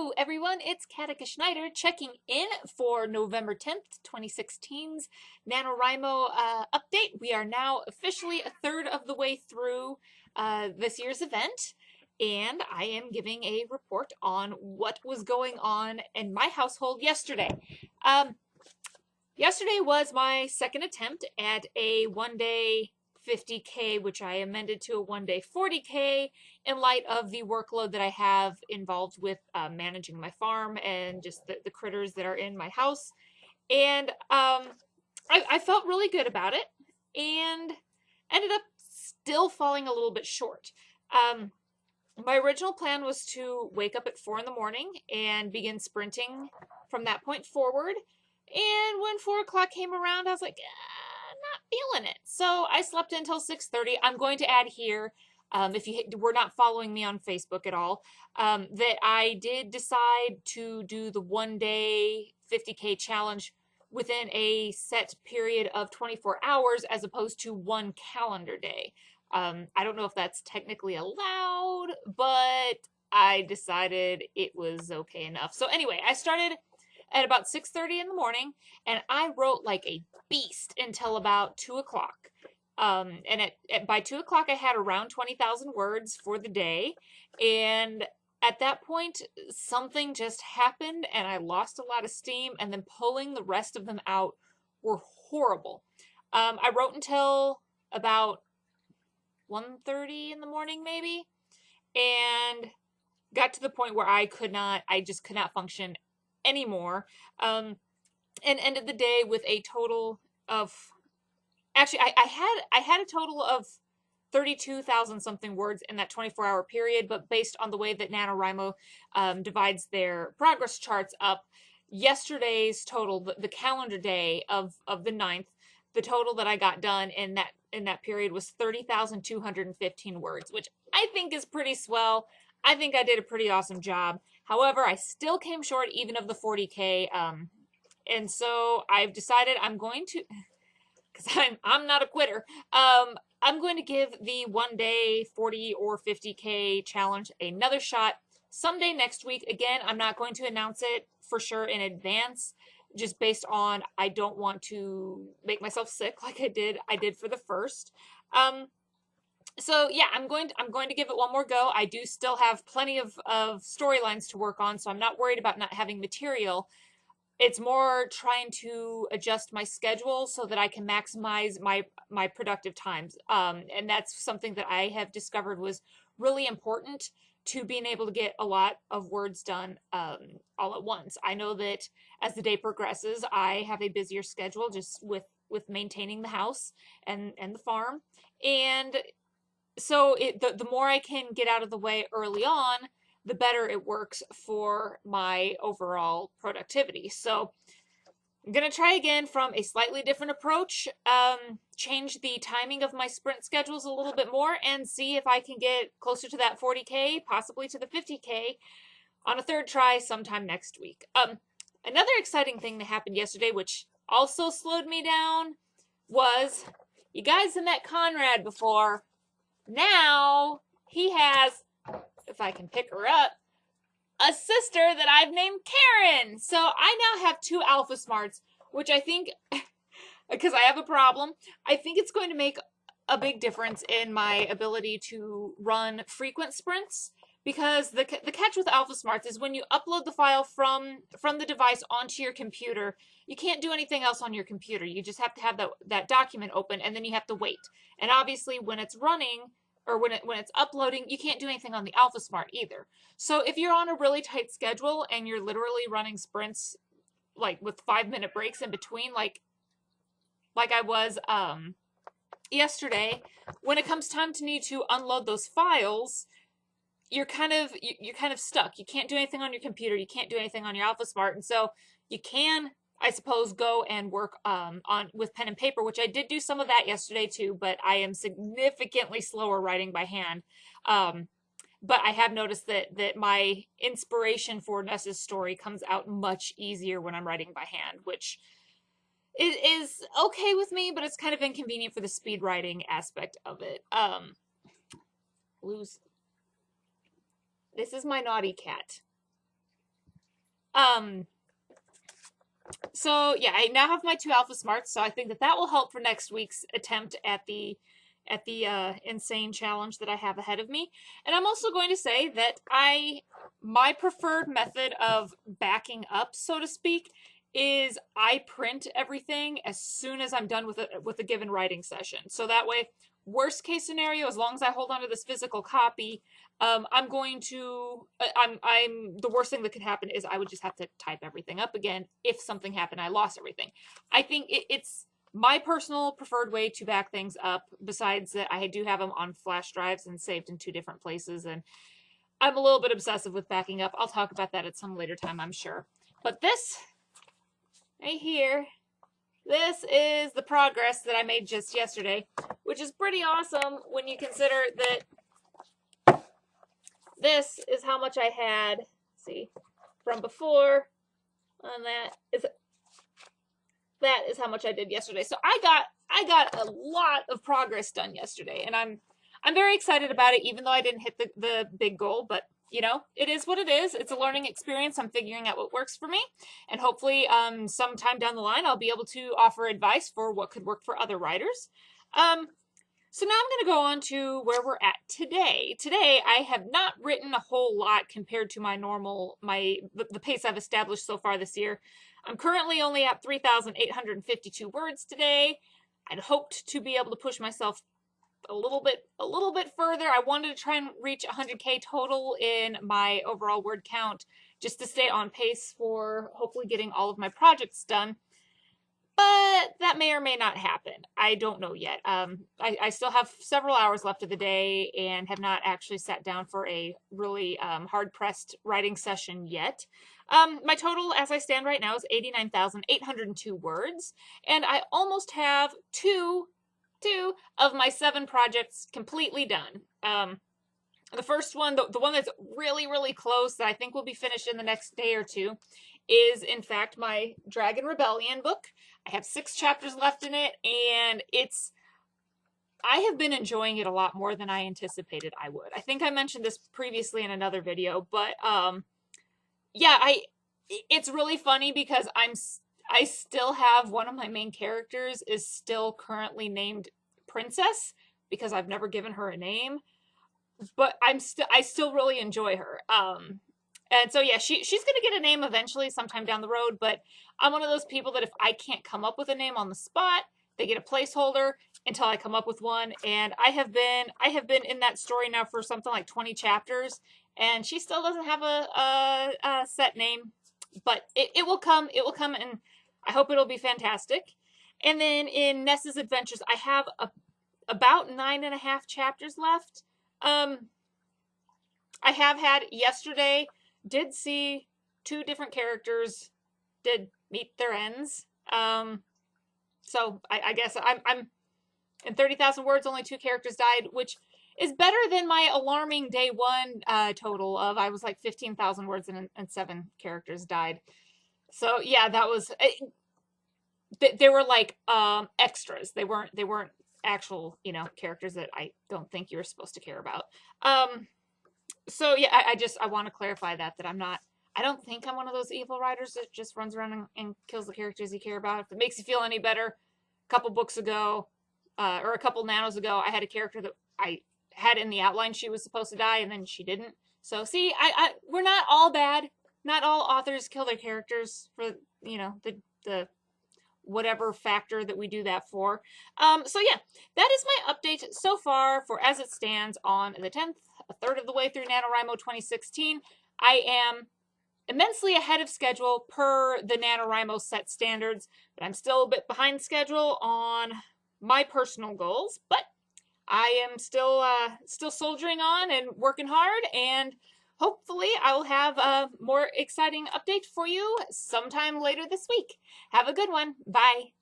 Hello everyone, it's Katika checking in for November 10th, 2016's NaNoWriMo update. We are now officially a third of the way through this year's event, and I am giving a report on what was going on in my household yesterday. Yesterday was my second attempt at a one-day 50K, which I amended to a one-day 40K in light of the workload that I have involved with managing my farm and just the critters that are in my house. And I felt really good about it and ended up still falling a little bit short. My original plan was to wake up at 4 in the morning and begin sprinting from that point forward. And when 4 o'clock came around, I was like, not feeling it. So I slept until 6:30. I'm going to add here, if you were not following me on Facebook at all, that I did decide to do the one-day 50K challenge within a set period of 24 hours as opposed to one calendar day. I don't know if that's technically allowed, but I decided it was okay enough. So anyway, I started at about 6:30 in the morning, and I wrote like a beast until about 2 o'clock. And by 2 o'clock, I had around 20,000 words for the day. And at that point, something just happened, and I lost a lot of steam, and then pulling the rest of them out were horrible. I wrote until about 1:30 in the morning, maybe, and got to the point where I just could not function anymore, and ended the day with a total of, actually, I had a total of 32,000 something words in that 24-hour period, but based on the way that NaNoWriMo divides their progress charts up, yesterday's total, the calendar day of the 9th, the total that I got done in that period was 30,215 words, which I think is pretty swell. I think I did a pretty awesome job. However, I still came short even of the 40K, and so I've decided I'm going to, because I'm not a quitter, I'm going to give the one-day 40 or 50K challenge another shot someday next week. Again, I'm not going to announce it for sure in advance, just based on I don't want to make myself sick like I did for the first. So yeah, I'm going to give it one more go. I do still have plenty of storylines to work on, so I'm not worried about not having material. It's more trying to adjust my schedule so that I can maximize my productive times. And that's something that I have discovered was really important to being able to get a lot of words done all at once. I know that as the day progresses, I have a busier schedule just with maintaining the house and the farm. And so the more I can get out of the way early on, the better it works for my overall productivity. So I'm going to try again from a slightly different approach, change the timing of my sprint schedules a little bit more, and see if I can get closer to that 40K, possibly to the 50K, on a third try sometime next week. Another exciting thing that happened yesterday, which also slowed me down, was you guys have met Conrad before. Now he has, if I can pick her up, a sister that I've named Karen. So I now have 2 Alpha Smarts, which I think, because I have a problem, I think it's going to make a big difference in my ability to run frequent sprints. Because the catch with Alpha Smarts is when you upload the file from the device onto your computer, you can't do anything else on your computer. You just have to have that document open, and then you have to wait. And obviously, when it's running, or when it's uploading, you can't do anything on the Alpha Smart either. So if you're on a really tight schedule and you're literally running sprints like with 5-minute breaks in between, like I was yesterday, when it comes time to need to unload those files, you're kind of stuck. You can't do anything on your computer. You can't do anything on your Alpha Smart, and so you can, I suppose, go and work with pen and paper, which I did do some of that yesterday too, but I am significantly slower writing by hand. But I have noticed that my inspiration for Ness's story comes out much easier when I'm writing by hand, which is okay with me, but it's kind of inconvenient for the speed writing aspect of it. This is my naughty cat. So yeah, I now have my 2 Alpha Smarts, so I think that that will help for next week's attempt at the insane challenge that I have ahead of me. And I'm also going to say that my preferred method of backing up, so to speak, is I print everything as soon as I'm done with a given writing session. So that way, worst case scenario, as long as I hold on to this physical copy, I'm going to, the worst thing that could happen is I would just have to type everything up again. If something happened, I lost everything. I think it's my personal preferred way to back things up, besides that I do have them on flash drives and saved in 2 different places, and I'm a little bit obsessive with backing up. I'll talk about that at some later time, I'm sure. But this right here, this is the progress that I made just yesterday, which is pretty awesome when you consider that this is how much I had, see, from before, and that is how much I did yesterday. So I got a lot of progress done yesterday, and I'm very excited about it, even though I didn't hit the big goal. But you know, it is what it is. It's a learning experience. I'm figuring out what works for me, and hopefully sometime down the line I'll be able to offer advice for what could work for other writers. So now I'm going to go on to where we're at today. Today, I have not written a whole lot compared to my normal, the pace I've established so far this year. I'm currently only at 3,852 words today. I'd hoped to be able to push myself a little bit further. I wanted to try and reach 100K total in my overall word count, just to stay on pace for hopefully getting all of my projects done. But that may or may not happen. I don't know yet. I still have several hours left of the day and have not actually sat down for a really hard-pressed writing session yet. My total, as I stand right now, is 89,802 words, and I almost have two of my 7 projects completely done. The first one, the one that's really, really close, that I think will be finished in the next day or two, is in fact my Dragon Rebellion book. I have 6 chapters left in it, and I have been enjoying it a lot more than I anticipated I would. I think I mentioned this previously in another video, but yeah, it's really funny because I still have one of my main characters is still currently named Princess, because I've never given her a name, but I still really enjoy her. And so yeah, she's gonna get a name eventually, sometime down the road, but I'm one of those people that if I can't come up with a name on the spot, they get a placeholder until I come up with one. And I have been in that story now for something like 20 chapters, and she still doesn't have a set name, but it will come, and I hope it'll be fantastic. And then in Ness's Adventures, I have about 9.5 chapters left. I have had yesterday, did see 2 different characters did meet their ends. So I guess I'm in 30,000 words, only 2 characters died, which is better than my alarming day 1 total of, I was like 15,000 words and 7 characters died. So yeah, that was, they were like extras. They weren't actual, you know, characters that I don't think you're supposed to care about. So yeah, I want to clarify that I don't think I'm one of those evil writers that just runs around and kills the characters you care about. If it makes you feel any better, a couple books ago, or a couple nanos ago, I had a character that I had in the outline she was supposed to die, and then she didn't. So see, we're not all bad. Not all authors kill their characters for, you know, the whatever factor that we do that for. So yeah, that is my update so far for as it stands on the 10th, a third of the way through NaNoWriMo 2016. I am immensely ahead of schedule per the NaNoWriMo set standards, but I'm still a bit behind schedule on my personal goals, but I am still soldiering on and working hard, and hopefully I will have a more exciting update for you sometime later this week. Have a good one. Bye.